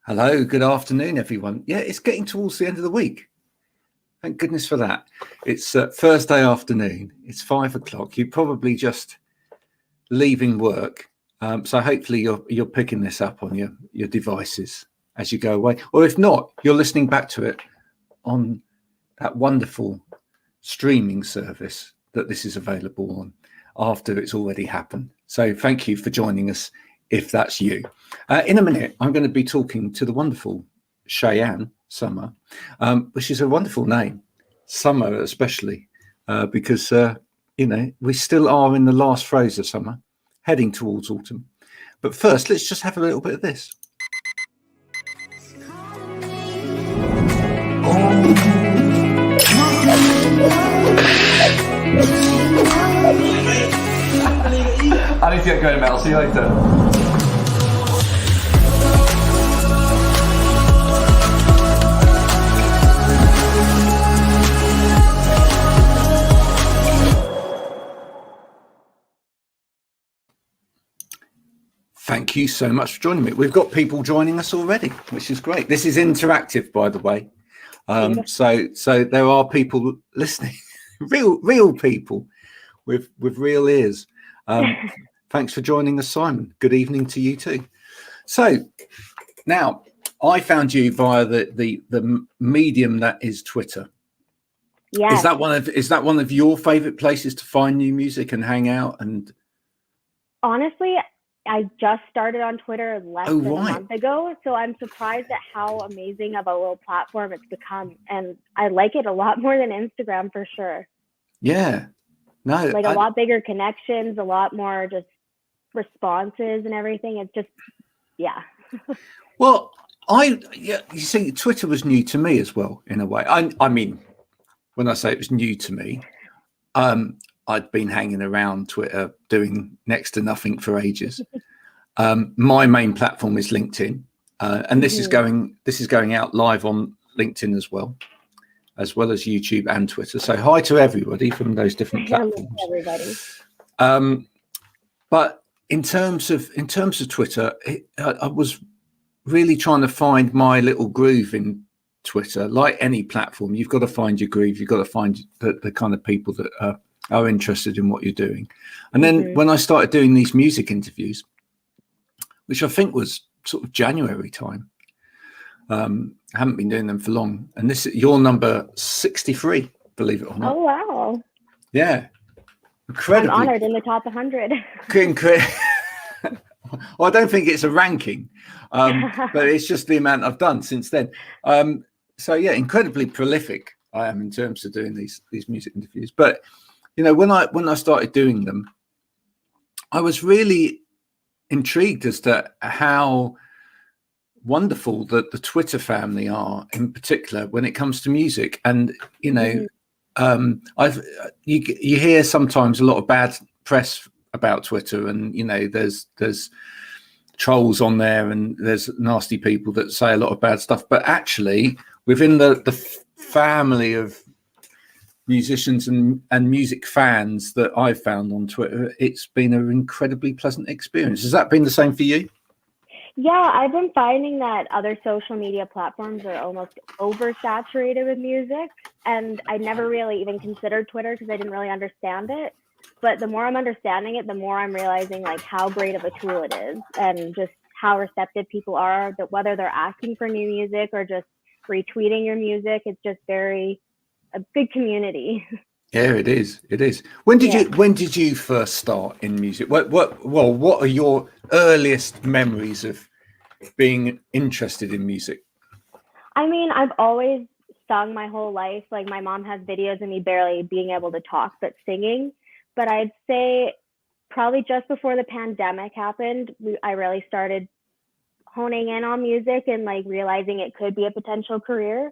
Hello, good afternoon, everyone. Yeah, it's getting towards the end of the week. Thank goodness for that. It's Thursday afternoon. It's 5 o'clock. You're probably just leaving work. So hopefully you're picking this up on your devices as you go away. Or if not, you're listening back to it on that wonderful streaming service that this is available on after it's already happened. So thank you for joining us if that's you. In a minute, I'm going to be talking to the wonderful Cheyanne Summer, which is a wonderful name, Summer especially, because, we still are in the last throes of summer, heading towards autumn. But first, let's just have a little bit of this. I need to get going, Mel. See you later. Thank you so much for joining me. We've got people joining us already, which is great. This is interactive, by the way. So there are people listening, real people with real ears. Thanks for joining us, Simon. Good evening to you too. So now I found you via the medium that is Twitter. Yeah. Is that one of your favorite places to find new music and hang out? And honestly, I just started on Twitter less than a month ago, so I'm surprised at how amazing of a little platform it's become, and I like it a lot more than Instagram for sure. Yeah, no, like a lot bigger connections, a lot more just responses and everything. It's just, yeah. Well, you see, Twitter was new to me as well in a way. I mean, when I say it was new to me, I'd been hanging around Twitter doing next to nothing for ages. My main platform is LinkedIn, and this is going out live on LinkedIn as well as YouTube and Twitter. So hi to everybody from those different platforms. Everybody. But in terms of Twitter, I was really trying to find my little groove in Twitter. Like any platform, you've got to find your groove. You've got to find the kind of people that are interested in what you're doing. And then when I started doing these music interviews, which I think was sort of January time, I haven't been doing them for long. And this is your number 63, believe it or not. Oh, wow. Yeah. Incredibly. I'm honored in the top 100. Well, I don't think it's a ranking, but it's just the amount I've done since then. So yeah, incredibly prolific I am in terms of doing these music interviews. But when I started doing them, I was really intrigued as to how wonderful that the Twitter family are, in particular when it comes to music. And you hear sometimes a lot of bad press about Twitter, and there's trolls on there, and there's nasty people that say a lot of bad stuff. But actually, within the family of musicians and music fans that I've found on Twitter, it's been an incredibly pleasant experience. Has that been the same for you? Yeah, I've been finding that other social media platforms are almost oversaturated with music, and I never really even considered Twitter because I didn't really understand it. But the more I'm understanding it, the more I'm realizing like how great of a tool it is, and just how receptive people are, that whether they're asking for new music or just retweeting your music, it's just a big community. Yeah, it is. When did you first start in music? What are your earliest memories of being interested in music? I mean, I've always sung my whole life. Like my mom has videos of me barely being able to talk, but singing. But I'd say probably just before the pandemic happened, I really started honing in on music and like realizing it could be a potential career,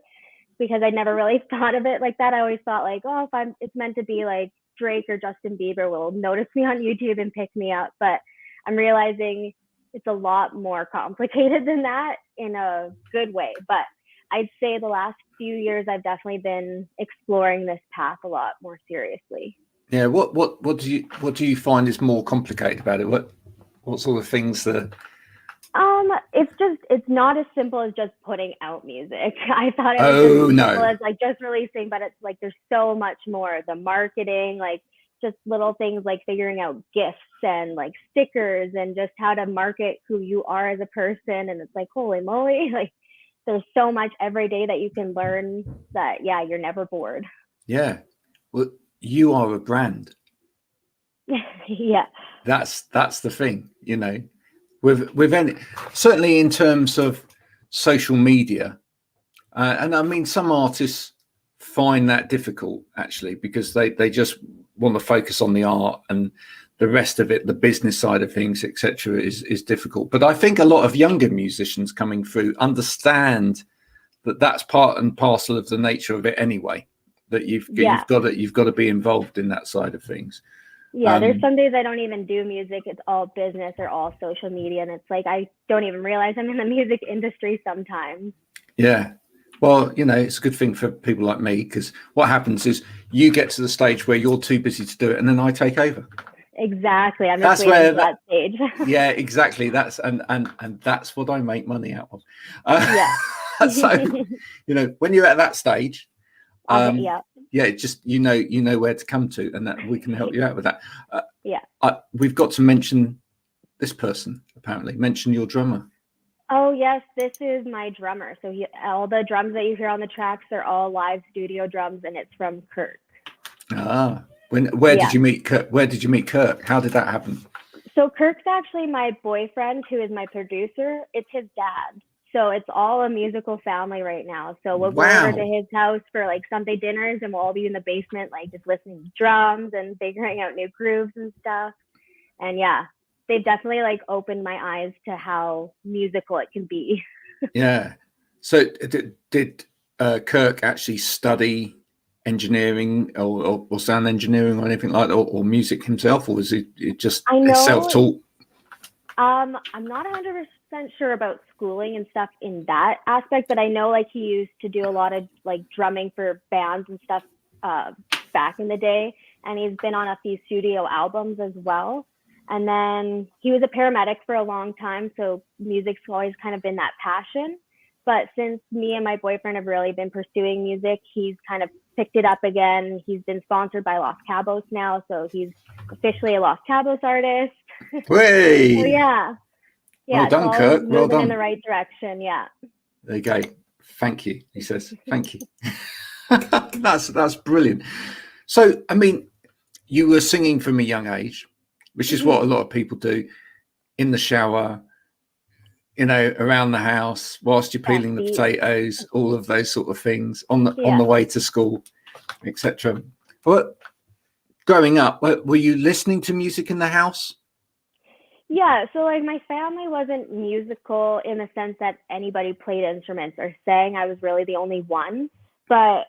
because I never really thought of it like that. I always thought like, oh, it's meant to be like Drake or Justin Bieber will notice me on YouTube and pick me up. But I'm realizing it's a lot more complicated than that in a good way. But I'd say the last few years, I've definitely been exploring this path a lot more seriously. Yeah. What do you find is more complicated about it? What sort of things that? it's not as simple as just putting out music. I thought it was Oh, as no. simple as like just releasing, but it's like there's so much more. The marketing, like just little things like figuring out gifts and like stickers and just how to market who you are as a person. And it's like, holy moly, like there's so much every day that you can learn that, yeah, you're never bored. Yeah. Well, you are a brand. Yeah. That's the thing, you know, with any, certainly in terms of social media. And I mean, some artists find that difficult actually, because they just want to focus on the art, and the rest of it, the business side of things, etc., is difficult. But I think a lot of younger musicians coming through understand that that's part and parcel of the nature of it anyway, that you've got to be involved in that side of things. Yeah, there's some days I don't even do music. It's all business or all social media. And it's like, I don't even realize I'm in the music industry sometimes. Yeah. Well, you know, it's a good thing for people like me, because what happens is you get to the stage where you're too busy to do it, and then I take over. Exactly. I'm just waiting for that stage. Yeah, exactly. That's and that's what I make money out of. Yeah. So, you know, when you're at that stage, just you know where to come to, and that we can help you out with that. We've got to mention this person. Apparently, mention your drummer. Oh yes, this is my drummer. So all the drums that you hear on the tracks are all live studio drums, and it's from Kirk. Ah, where did you meet Kirk? Where did you meet Kirk? How did that happen? So Kirk's actually my boyfriend, who is my producer. It's his dad. So it's all a musical family right now. So we'll go over to his house for like Sunday dinners, and we'll all be in the basement, like just listening to drums and figuring out new grooves and stuff. And yeah, they've definitely like opened my eyes to how musical it can be. Yeah. So did Kirk actually study engineering or sound engineering or anything like that, or music himself, or was it just self-taught? I'm not 100% sure about schooling and stuff in that aspect, but I know like he used to do a lot of like drumming for bands and stuff back in the day, and he's been on a few studio albums as well. And then he was a paramedic for a long time, so music's always kind of been that passion. But since me and my boyfriend have really been pursuing music, he's kind of picked it up again. He's been sponsored by Los Cabos now, so he's officially a Los Cabos artist. Way. So yeah. Well done, Kirk. Well done. In the right direction. Yeah. There you go. Thank you. He says, thank you. That's brilliant. So, I mean, you were singing from a young age, which is what a lot of people do, in the shower, you know, around the house, whilst you're peeling the potatoes, all of those sort of things, on the way to school, etc. But growing up, were you listening to music in the house? Yeah, so like my family wasn't musical in the sense that anybody played instruments or sang. I was really the only one. But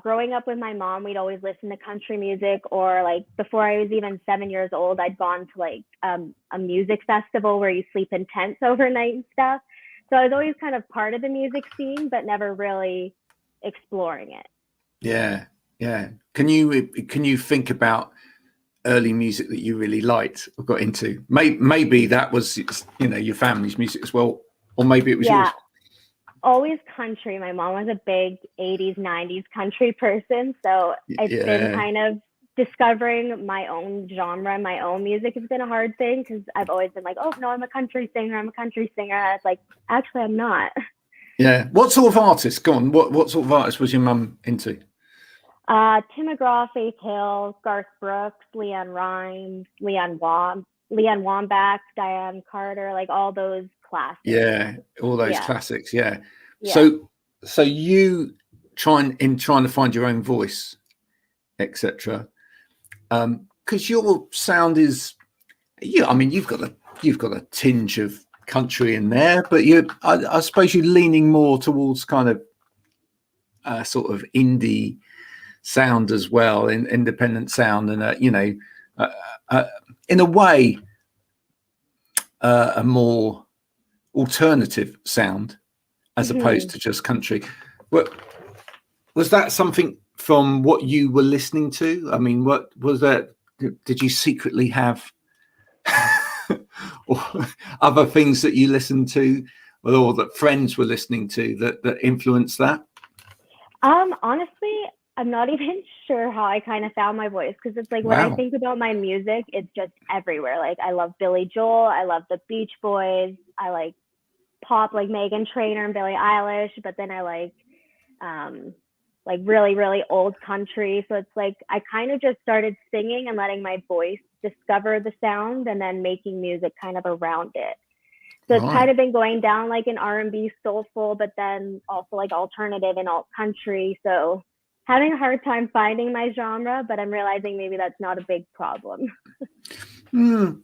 growing up with my mom, we'd always listen to country music, or like before I was even 7 years old, I'd gone to like a music festival where you sleep in tents overnight and stuff. So I was always kind of part of the music scene, but never really exploring it. Yeah, yeah. Can you think about early music that you really liked or got into? Maybe that was, you know, your family's music as well, or maybe it was yours. Always country. My mom was a big 80s, 90s country person. So it's been kind of discovering my own genre, my own music has been a hard thing, because I've always been like, oh, no, I'm a country singer. And it's like, actually, I'm not. Yeah. What sort of artist? Go on. What sort of artist was your mum into? Tim McGraw, Faith Hill, Garth Brooks, Leanne Rimes, Leanne Wambach, Diane Carter, like all those classics. Yeah, all those classics. Yeah. So you trying to find your own voice, etc. Because your sound is, I mean, you've got a tinge of country in there, but I suppose you're leaning more towards kind of sort of indie sound as well, independent sound, and you know, in a way, a more alternative sound as opposed to just country. Was that something from what you were listening to? I mean, what was that? Did you secretly have or other things that you listen to, or that friends were listening to that influenced that? Honestly, I'm not even sure how I kind of found my voice, because it's like when I Wow. think about my music, it's just everywhere. Like I love Billy Joel, I love the Beach Boys, I like pop like Megan Trainor and Billie Eilish, but then I like really, really old country. So it's like I kind of just started singing and letting my voice discover the sound and then making music kind of around it. So it's kind Right. of been going down like an R&B soulful, but then also like alternative and alt country. So having a hard time finding my genre, but I'm realizing maybe that's not a big problem.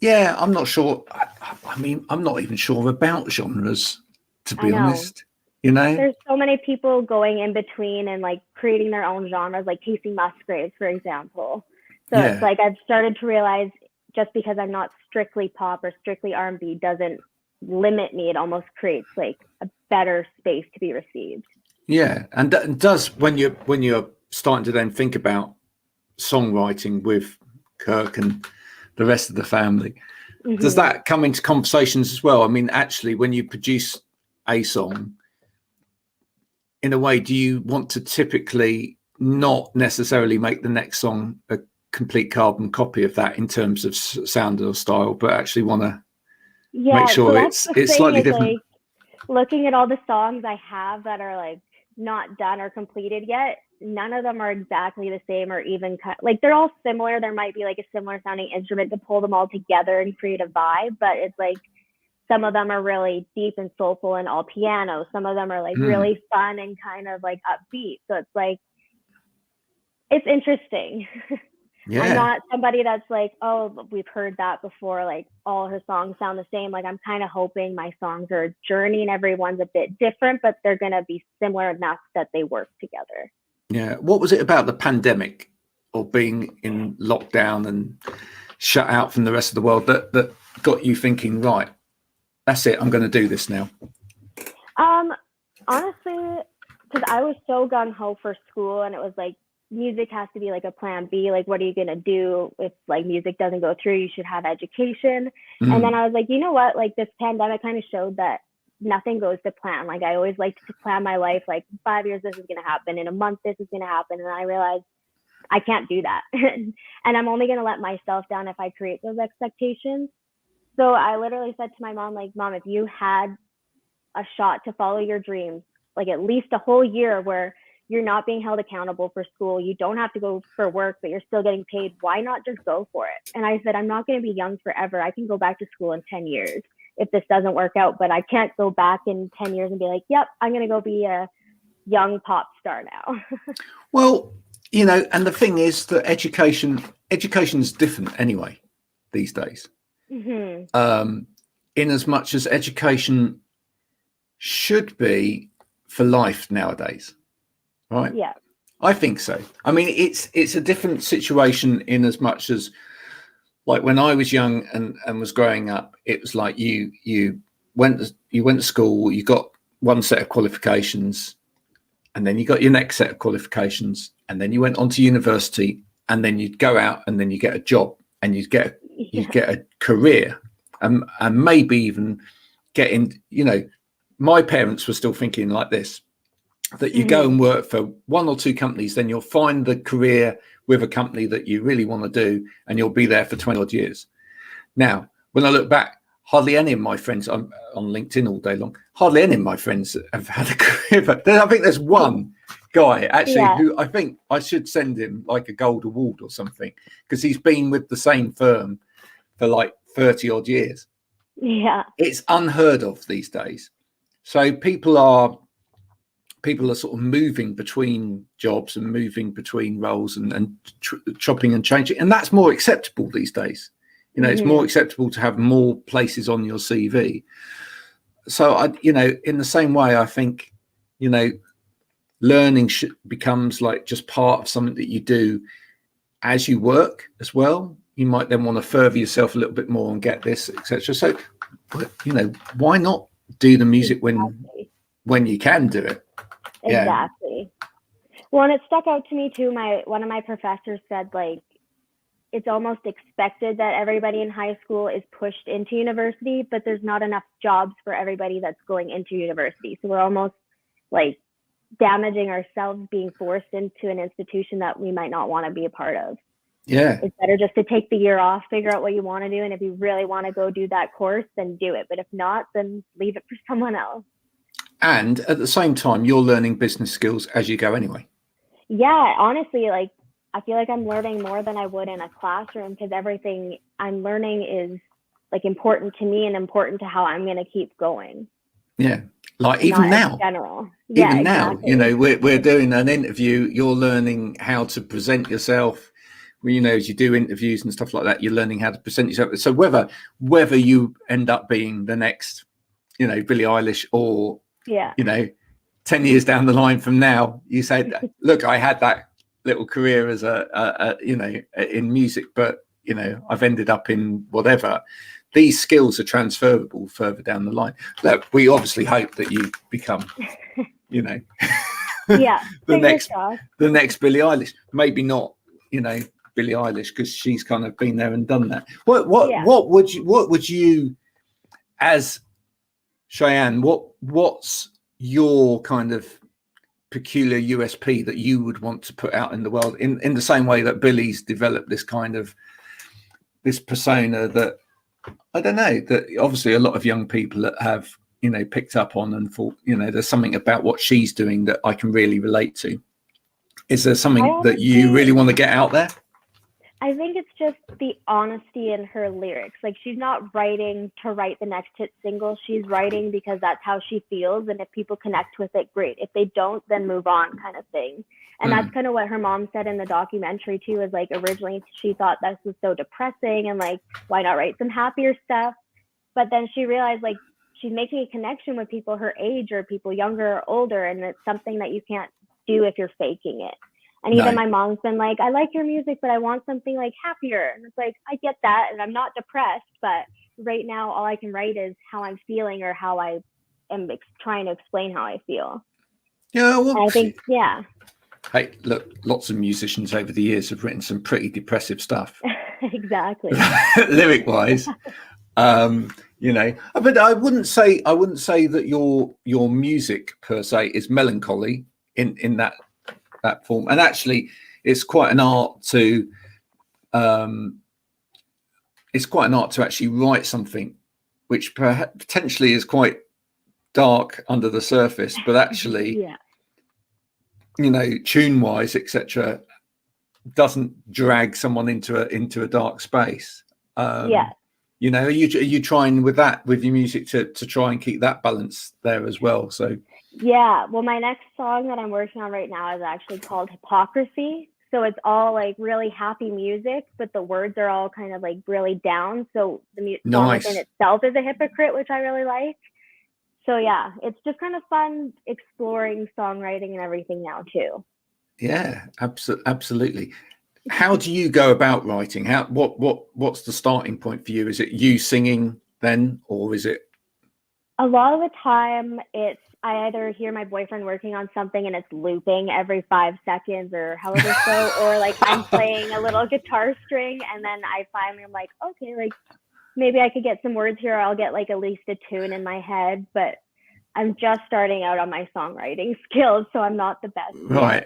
Yeah, I'm not sure. I mean, I'm not even sure about genres, to I be know. honest. You know? There's so many people going in between and like creating their own genres, like Casey Musgraves, for example. So it's Yeah. like I've started to realize just because I'm not strictly pop or strictly R&B doesn't limit me. It almost creates like a better space to be received. Yeah. And does when you're starting to then think about songwriting with Kirk and the rest of the family, does Mm-hmm. that come into conversations as well? I mean, actually, when you produce a song, in a way, do you want to typically not necessarily make the next song a complete carbon copy of that in terms of sound or style, but actually want to make Yeah, so sure that's it's the it's thing slightly is different? like looking at all the songs I have that are like not done or completed yet, none of them are exactly the same or even like they're all similar. There might be like a similar sounding instrument to pull them all together and create a vibe, but it's like some of them are really deep and soulful and all piano. Some of them are like Mm, really fun and kind of like upbeat. So it's like it's interesting. I'm yeah. not somebody that's like, oh, we've heard that before. Like all her songs sound the same. Like I'm kind of hoping my songs are a journey and everyone's a bit different, but they're going to be similar enough that they work together. Yeah. What was it about the pandemic or being in lockdown and shut out from the rest of the world that got you thinking, right, that's it, I'm going to do this now? Um, Honestly, because I was so gung ho for school and it was like, music has to be like a plan B. Like, what are you going to do if like music doesn't go through? You should have education. And then Mm, I was like, you know what? Like, this pandemic kind of showed that nothing goes to plan. Like, I always like to plan my life. Like, 5 years, this is going to happen. In a month, this is going to happen. And I realized I can't do that. And I'm only going to let myself down if I create those expectations. So I literally said to my mom, like, Mom, if you had a shot to follow your dreams, like at least a whole year where you're not being held accountable for school, you don't have to go for work, but you're still getting paid, why not just go for it? And I said, I'm not going to be young forever. I can go back to school in 10 years if this doesn't work out, but I can't go back in 10 years and be like, yep, I'm going to go be a young pop star now. well, and the thing is that education is different anyway these days. Mm-hmm. In as much as education should be for life nowadays, right? Yeah. I think so. I mean, it's a different situation in as much as, like, when I was young and was growing up, it was like you went to school, you got one set of qualifications, and then you got your next set of qualifications, and then you went on to university, and then you'd go out and then you get a job and you get Yeah. a career, and maybe even get in. My parents were still thinking like this, that you go Mm-hmm. and work for one or two companies, then you'll find the career with a company that you really want to do, and you'll be there for 20 odd years. Now, when I look back, hardly any of my friends, I'm on LinkedIn all day long, hardly any of my friends have had a career. But I think there's one guy actually Yeah. who I think I should send him like a gold award or something, because he's been with the same firm for like 30 odd years. Yeah. It's unheard of these days. So people are sort of moving between jobs and moving between roles and chopping and changing, and that's more acceptable these days. It's more Mm-hmm. acceptable to have more places on your CV. So in the same way, I think, learning becomes like just part of something that you do as you work as well. You might then want to further yourself a little bit more and get this, etc. So, why not do the music Exactly. when you can do it? Yeah. Exactly. Well, and it stuck out to me too. One of my professors said, like, it's almost expected that everybody in high school is pushed into university, but there's not enough jobs for everybody that's going into university. So we're almost like damaging ourselves being forced into an institution that we might not want to be a part of. Yeah. It's better just to take the year off, figure out what you want to do. And if you really want to go do that course, then do it. But if not, then leave it for someone else. And at the same time, you're learning business skills as you go anyway. Yeah, honestly, like I feel like I'm learning more than I would in a classroom, because everything I'm learning is like important to me and important to how I'm going to keep going. Yeah. Like even now, in general. even now, you know, we're doing an interview. You're learning how to present yourself. You know, as you do interviews and stuff like that, you're learning how to present yourself. So whether you end up being the next, you know, Billie Eilish, or, you know, 10 years down the line from now, you say, look, I had that little career as a you know, in music, but, you know, I've ended up in whatever. These skills are transferable further down the line. Look, we obviously hope that you become, you know, the next Billie Eilish. Maybe not, you know, Billie Eilish, because she's kind of been there and done that. What would you as Cheyanne, what's your kind of peculiar USP that you would want to put out in the world, in the same way that Billie's developed this kind of this persona that, I don't know, that obviously a lot of young people that have, you know, picked up on and thought, you know, there's something about what she's doing that I can really relate to. Is there something that you really want to get out there? I think it's just the honesty in her lyrics. Like, she's not writing to write the next hit single. She's writing because that's how she feels. And if people connect with it, great. If they don't, then move on, kind of thing. And that's kind of what her mom said in the documentary too, is like, originally she thought this was so depressing and like, why not write some happier stuff? But then she realized like she's making a connection with people her age or people younger or older. And it's something that you can't do if you're faking it. And even my mom's been like, I like your music, but I want something like happier. And it's like, I get that. And I'm not depressed, but right now, all I can write is how I'm feeling or how I am trying to explain how I feel. Yeah. Well, and I think, Hey, look, lots of musicians over the years have written some pretty depressive stuff. Exactly. Lyric wise. You know, but I wouldn't say that your music per se is melancholy in that form. And actually it's quite an art to actually write something which potentially is quite dark under the surface, but actually you know, tune wise, etc., doesn't drag someone into a dark space. You know, are you trying with your music to try and keep that balance there as well? So well, my next song that I'm working on right now is actually called Hypocrisy. So it's all like really happy music, but the words are all kind of like really down. So the song within itself is a hypocrite, which I really like. So yeah, it's just kind of fun exploring songwriting and everything now too. Yeah, absolutely. How do you go about writing? What's the starting point for you? Is it you singing then, or is it? A lot of the time, I either hear my boyfriend working on something and it's looping every 5 seconds or however so, or like I'm playing a little guitar string and then I finally am like, okay, like maybe I could get some words here. Or I'll get like at least a tune in my head, but I'm just starting out on my songwriting skills, so I'm not the best. Right.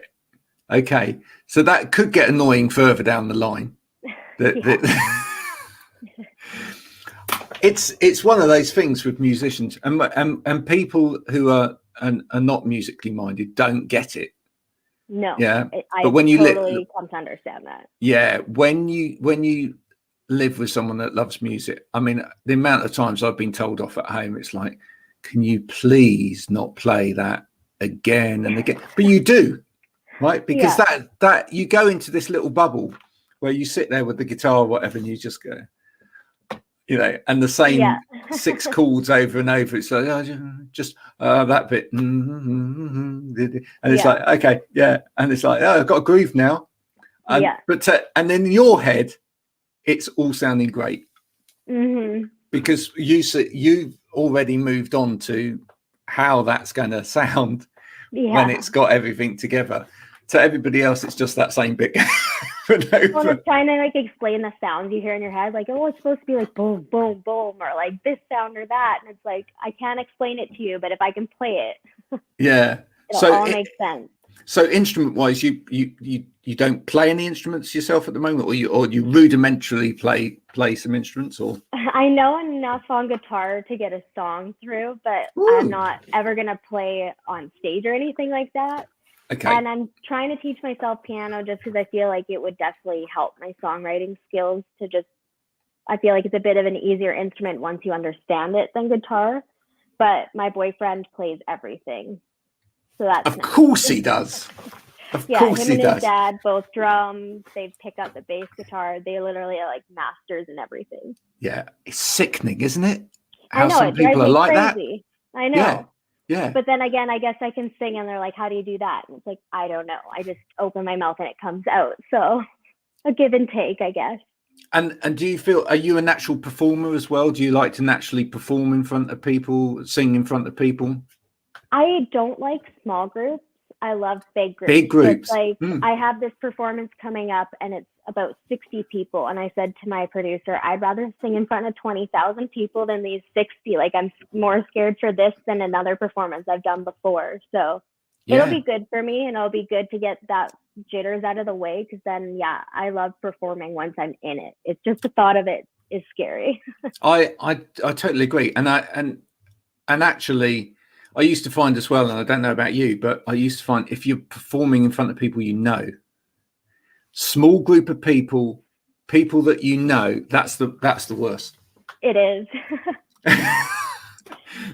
Okay. So that could get annoying further down the line. It's one of those things with musicians and people who are not musically minded don't get it. No. Yeah. But when you totally come to understand that. Yeah. When you live with someone that loves music, I mean, the amount of times I've been told off at home, it's like, can you please not play that again and again? But you do, right? Because that you go into this little bubble where you sit there with the guitar or whatever, and you just go, you know, and the same 6 chords over and over. It's like, just that bit. And it's like, okay, and it's like, I've got a groove now. And, and then in your head, it's all sounding great. Because you've already moved on to how that's going to sound when it's got everything together. To everybody else, it's just that same bit. Well, it's trying to like explain the sounds you hear in your head, like, oh, it's supposed to be like boom, boom, boom, or like this sound or that, and it's like I can't explain it to you, but if I can play it, Yeah. it'll all make sense. So instrument-wise, you don't play any instruments yourself at the moment, or you rudimentarily play some instruments, or? I know enough on guitar to get a song through, but Ooh. I'm not ever gonna play on stage or anything like that. Okay. And I'm trying to teach myself piano just because I feel like it would definitely help my songwriting skills to just, I feel like it's a bit of an easier instrument once you understand it than guitar. But my boyfriend plays everything. So that's Of course he does. Of course him he and does. his dad, both drums, they pick up the bass guitar. They literally are like masters in everything. Yeah. It's sickening, isn't it? I know, some people are like crazy. I know. Yeah. Yeah. But then again, I guess I can sing and they're like, how do you do that? And it's like, I don't know. I just open my mouth and it comes out. So a give and take, I guess. And do you feel, are you a natural performer as well? Do you like to naturally perform in front of people, sing in front of people? I don't like small groups. I love big groups. Big groups. It's like I have this performance coming up and it's about 60 people. And I said to my producer, I'd rather sing in front of 20,000 people than these 60. Like I'm more scared for this than another performance I've done before. So it'll be good for me and it'll be good to get that jitters out of the way. Cause then, I love performing once I'm in it. It's just the thought of it is scary. I totally agree. And actually, I used to find as well, and I don't know about you, but I used to find if you're performing in front of people you know, small group of people that you know, that's the worst. It is.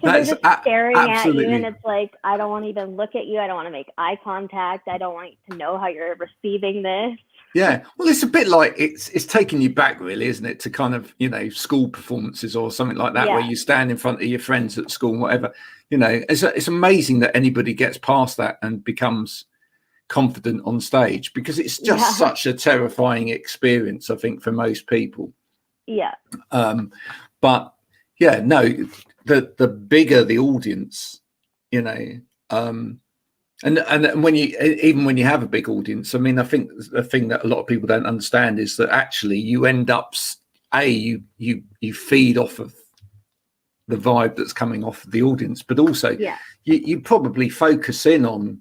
They're just staring at you, and it's like, I don't want to even look at you. I don't want to make eye contact. I don't want to know how you're receiving this. Yeah, well, it's a bit like it's taking you back, really, isn't it? To kind of, school performances or something like that, where you stand in front of your friends at school, whatever. It's amazing that anybody gets past that and becomes confident on stage, because it's just such a terrifying experience, I think, for most people. Yeah. But yeah, no, the bigger the audience, and when you have a big audience, I mean, I think the thing that a lot of people don't understand is that actually you end up, you feed off of the vibe that's coming off of the audience, but also you probably focus in on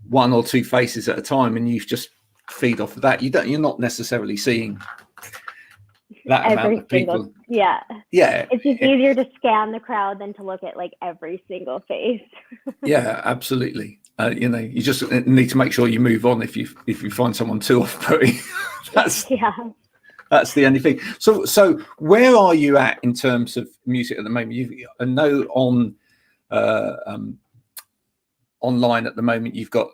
one or two faces at a time, and you just feed off of that. You're not necessarily seeing that amount of people. Yeah. It's just easier to scan the crowd than to look at like every single face. Yeah, absolutely. You just need to make sure you move on if you find someone too off-putting. That's the only thing. So where are you at in terms of music at the moment? I know on online at the moment you've got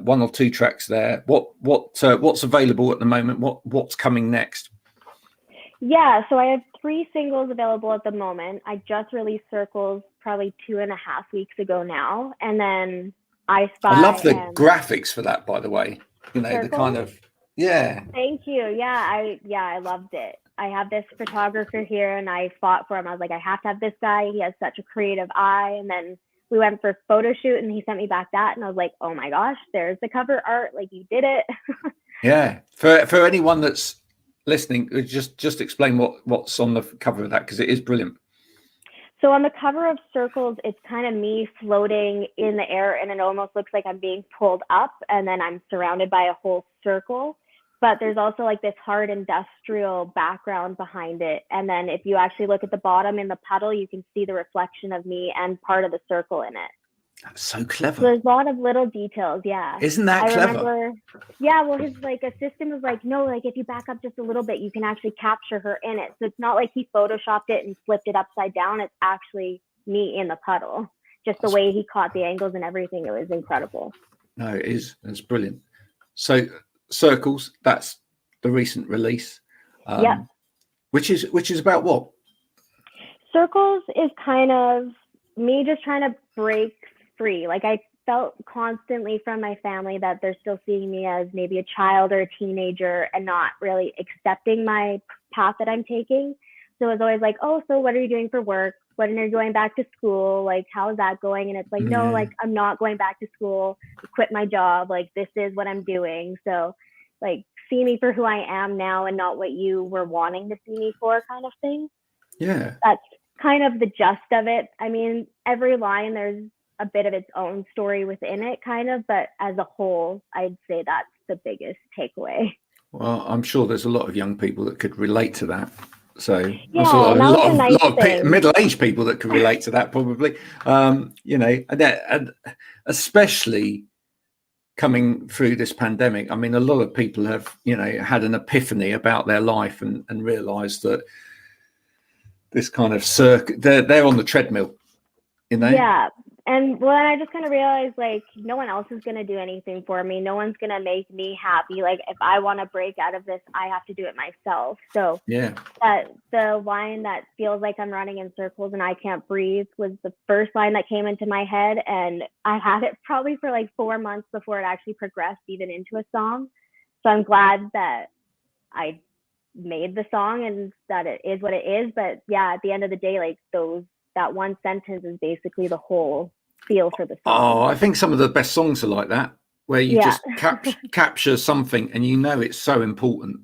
one or two tracks there. What's available at the moment? What's coming next? Yeah, so I have 3 singles available at the moment. I just released Circles probably 2.5 weeks ago now, and then I love the graphics for that, by the way. Circles? The kind of Thank you. I loved it. I have this photographer here, and I fought for him. I was like, I have to have this guy. He has such a creative eye. And then we went for a photo shoot, and he sent me back that, and I was like, oh my gosh, there's the cover art. Like, you did it. Yeah. For anyone that's listening, just explain what's on the cover of that, because it is brilliant. So on the cover of Circles, it's kind of me floating in the air, and it almost looks like I'm being pulled up, and then I'm surrounded by a whole circle. But there's also like this hard industrial background behind it. And then if you actually look at the bottom in the puddle, you can see the reflection of me and part of the circle in it. That's so clever. So there's a lot of little details. Yeah. Isn't that clever? His assistant was like, no, like if you back up just a little bit, you can actually capture her in it. So it's not like he photoshopped it and flipped it upside down. It's actually me in the puddle. Just the way he caught the angles and everything. It was incredible. No, it is. It's brilliant. So Circles, that's the recent release. Which is about what? Circles is kind of me just trying to break free. Like I felt constantly from my family that they're still seeing me as maybe a child or a teenager and not really accepting my path that I'm taking. So it was always like, oh, so what are you doing for work? When are you going back to school? Like, how is that going? And it's like, no, like I'm not going back to school. I quit my job. Like, this is what I'm doing. So like see me for who I am now and not what you were wanting to see me for, kind of thing. Yeah. That's kind of the gist of it. I mean, every line, there's a bit of its own story within it, kind of, but as a whole, I'd say that's the biggest takeaway. Well, I'm sure there's a lot of young people that could relate to that. So Yeah, also a and that was lot a of, nice lot of thing. middle-aged people that could relate to that, probably. You know, and especially coming through this pandemic. I mean, a lot of people have, you know, had an epiphany about their life and realised that this kind of they're on the treadmill, you know. Yeah. And well, I just kind of realized, like, no one else is going to do anything for me. No one's going to make me happy. Like, if I want to break out of this, I have to do it myself. So Yeah. the line that feels like I'm running in circles and I can't breathe was the first line that came into my head. And I had it probably for like 4 months before it actually progressed even into a song. So I'm glad that I made the song and that it is what it is. But yeah, at the end of the day, like that one sentence is basically the whole feel for the song. Oh, I think some of the best songs are like that, where you just capture something and you know it's so important.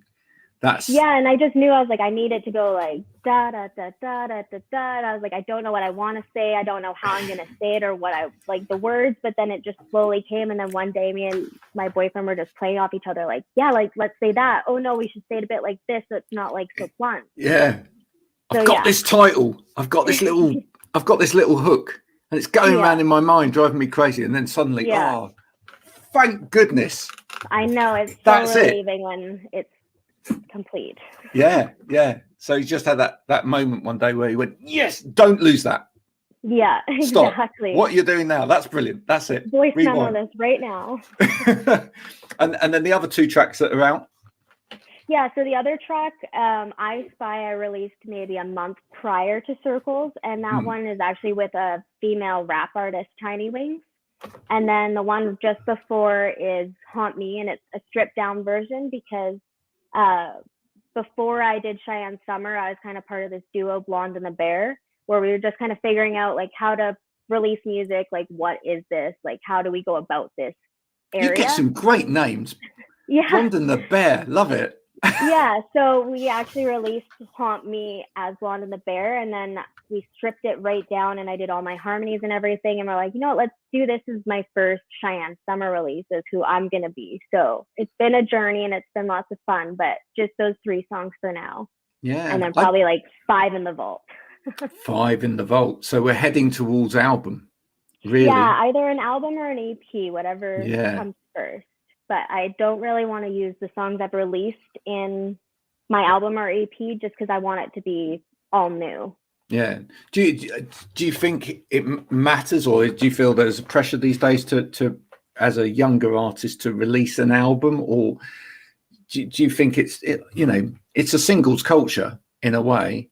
Yeah, and I just knew, I was like, I need it to go like da da da da da da da. And I was like, I don't know what I want to say. I don't know how I'm gonna say it or what I like the words. But then it just slowly came, and then one day, me and my boyfriend were just playing off each other, like, yeah, like let's say that. Oh no, we should say it a bit like this, so it's not like so blunt. Yeah. So, I've got this title. I've got this little hook, and it's going around in my mind, driving me crazy. And then suddenly, oh, thank goodness! I know, it's so relieving when it's complete. Yeah. So you just had that moment one day where you went, yes, don't lose that. Yeah, Stop. Exactly. What you're doing now, that's brilliant. That's it. Voice memo this right now. and then the other 2 tracks that are out. Yeah, so the other track, I Spy, I released maybe a month prior to Circles, and that one is actually with a female rap artist, Tiny Wings. And then the one just before is Haunt Me, and it's a stripped down version because before I did Cheyenne Summer, I was kind of part of this duo, Blonde and the Bear, where we were just kind of figuring out like how to release music, like what is this, like how do we go about this area. You get some great names. Yeah. Blonde and the Bear, love it. Yeah, so we actually released Haunt Me as Blonde and the Bear, and then we stripped it right down, and I did all my harmonies and everything, and we're like, you know what, let's do this as my first Cheyenne Summer release, is who I'm gonna be. So it's been a journey and it's been lots of fun, but just those 3 songs for now. Yeah. And then probably like 5 in the vault. 5 in the vault. So we're heading towards album. Really? Yeah, either an album or an EP, whatever comes first. But I don't really want to use the songs I've released in my album or EP just because I want it to be all new. Yeah. Do you think it matters, or do you feel there's a pressure these days to as a younger artist to release an album, or do you think it's a singles culture in a way?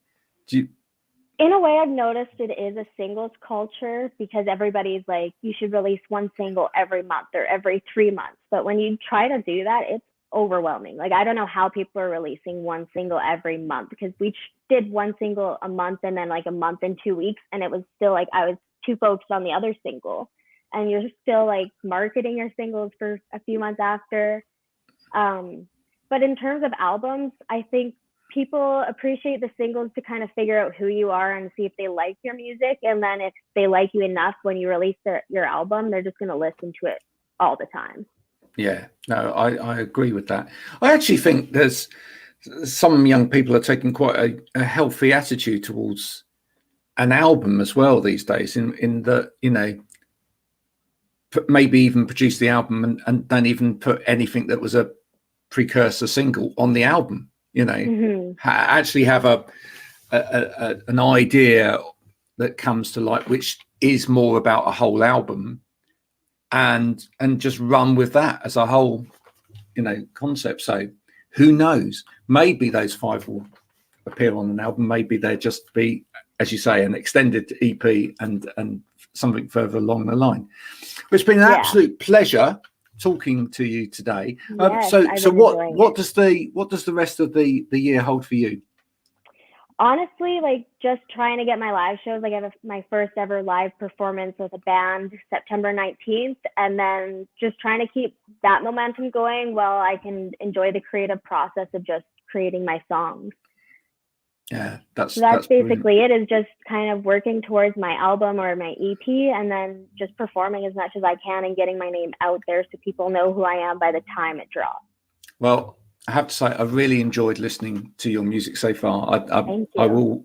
In a way, I've noticed it is a singles culture because everybody's like, you should release one single every month or every 3 months. But when you try to do that, it's overwhelming. Like, I don't know how people are releasing one single every month, because we did one single a month and then like a month and 2 weeks. And it was still like, I was too focused on the other single, and you're still like marketing your singles for a few months after. But in terms of albums, I think people appreciate the singles to kind of figure out who you are and see if they like your music. And then if they like you enough when you release your album, they're just going to listen to it all the time. Yeah, no, I agree with that. I actually think there's some young people are taking quite a healthy attitude towards an album as well these days, in that, maybe even produce the album and don't even put anything that was a precursor single on the album. Actually have an idea that comes to light, which is more about a whole album, and just run with that as a whole, concept. So who knows? Maybe those 5 will appear on an album. Maybe they'll just be, as you say, an extended EP and something further along the line. It's been an absolute pleasure talking to you today. Yes, so what does the rest of the year hold for you? Honestly, like just trying to get my live shows. Like I have my first ever live performance with a band September 19th, and then just trying to keep that momentum going while I can enjoy the creative process of just creating my songs. Yeah, So that's that's brilliant. basically it, is just kind of working towards my album or my EP, and then just performing as much as I can and getting my name out there so people know who I am by the time it drops. Well, I have to say, I really enjoyed listening to your music so far. Thank I you. will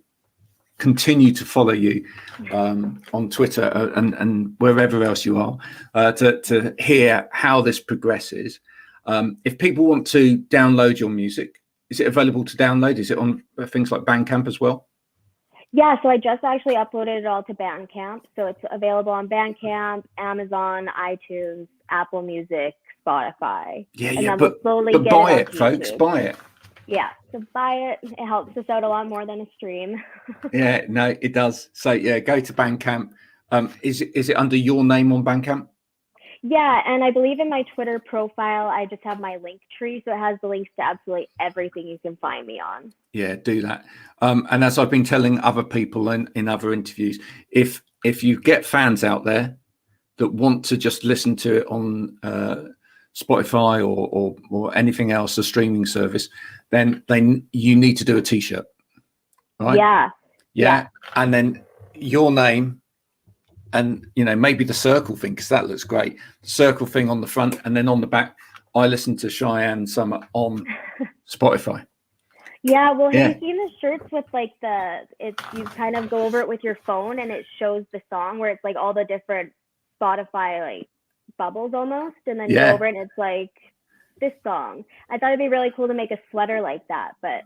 continue to follow you on Twitter and wherever else you are to hear how this progresses. If people want to download your music, is it available to download? Is it on things like Bandcamp as well? Yeah, so I just actually uploaded it all to Bandcamp. So it's available on Bandcamp, Amazon, iTunes, Apple Music, Spotify. Yeah, and yeah, then but, we'll slowly but get buy it, it, folks, YouTube. buy it. Yeah, so buy it. It helps us out a lot more than a stream. Yeah, no, it does. So yeah, go to Bandcamp. Is it under your name on Bandcamp? Yeah, and I believe in my Twitter profile, I just have my link tree, so it has the links to absolutely everything you can find me on. Yeah, do that. And as I've been telling other people in other interviews, if you get fans out there that want to just listen to it on Spotify or anything else, a streaming service, then you need to do a T-shirt, right? Yeah, and then your name. And maybe the circle thing, because that looks great. Circle thing on the front, and then on the back, I listen to Cheyanne Summer on Spotify. Yeah, well, have you seen the shirts with like you kind of go over it with your phone and it shows the song where it's like all the different Spotify like bubbles almost, and then you go over it and it's like this song. I thought it'd be really cool to make a sweater like that, but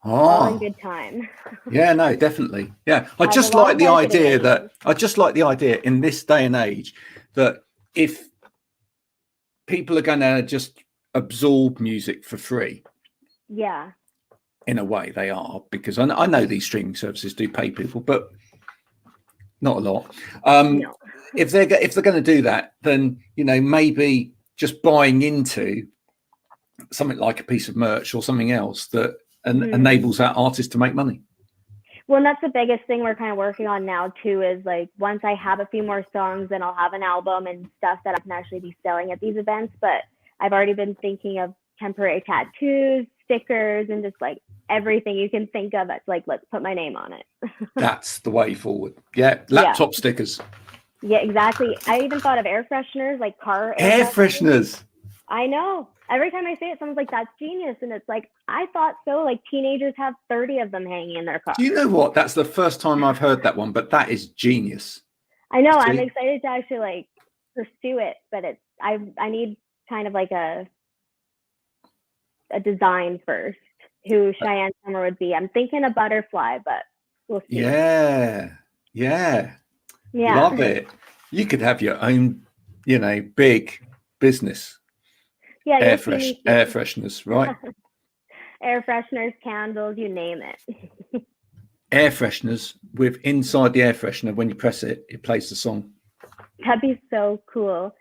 all in good time. Yeah, no, definitely. Yeah, I just like the idea in this day and age that if people are going to just absorb music for free, in a way they are, because I know these streaming services do pay people, but not a lot. No. If they're going to do that, then maybe just buying into something like a piece of merch or something else that enables that artist to make money. Well, and that's the biggest thing we're kind of working on now too, is like once I have a few more songs, then I'll have an album and stuff that I can actually be selling at these events. But I've already been thinking of temporary tattoos, stickers, and just like everything you can think of. It's like, let's put my name on it. That's the way forward. Yeah, laptop stickers. Yeah, exactly. I even thought of air fresheners, like car air fresheners. I know. Every time I say it, someone's like, that's genius. And it's like, I thought so. Like teenagers have 30 of them hanging in their car. Do you know what? That's the first time I've heard that one, but that is genius. I know. I'm excited to actually like pursue it, but I need kind of like a design first, who Cheyanne Summer would be. I'm thinking a butterfly, but we'll see. Yeah. Love it. You could have your own, big business. Yeah, air fresheners, right? Air fresheners, candles, you name it. Air fresheners with inside the air freshener, when you press it, it plays the song. That'd be so cool.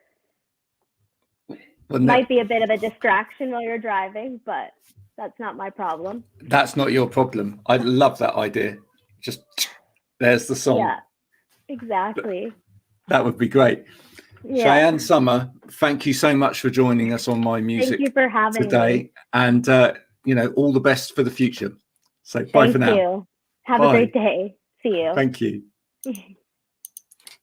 Might be a bit of a distraction while you're driving, but that's not my problem. That's not your problem. I love that idea. Just there's the song. Yeah, exactly. That would be great. Yeah. Cheyanne Summer, thank you so much for joining us on My Music Thank you for having today. Me. And, all the best for the future. So bye for now. Thank you. Have a great day. See you. Thank you.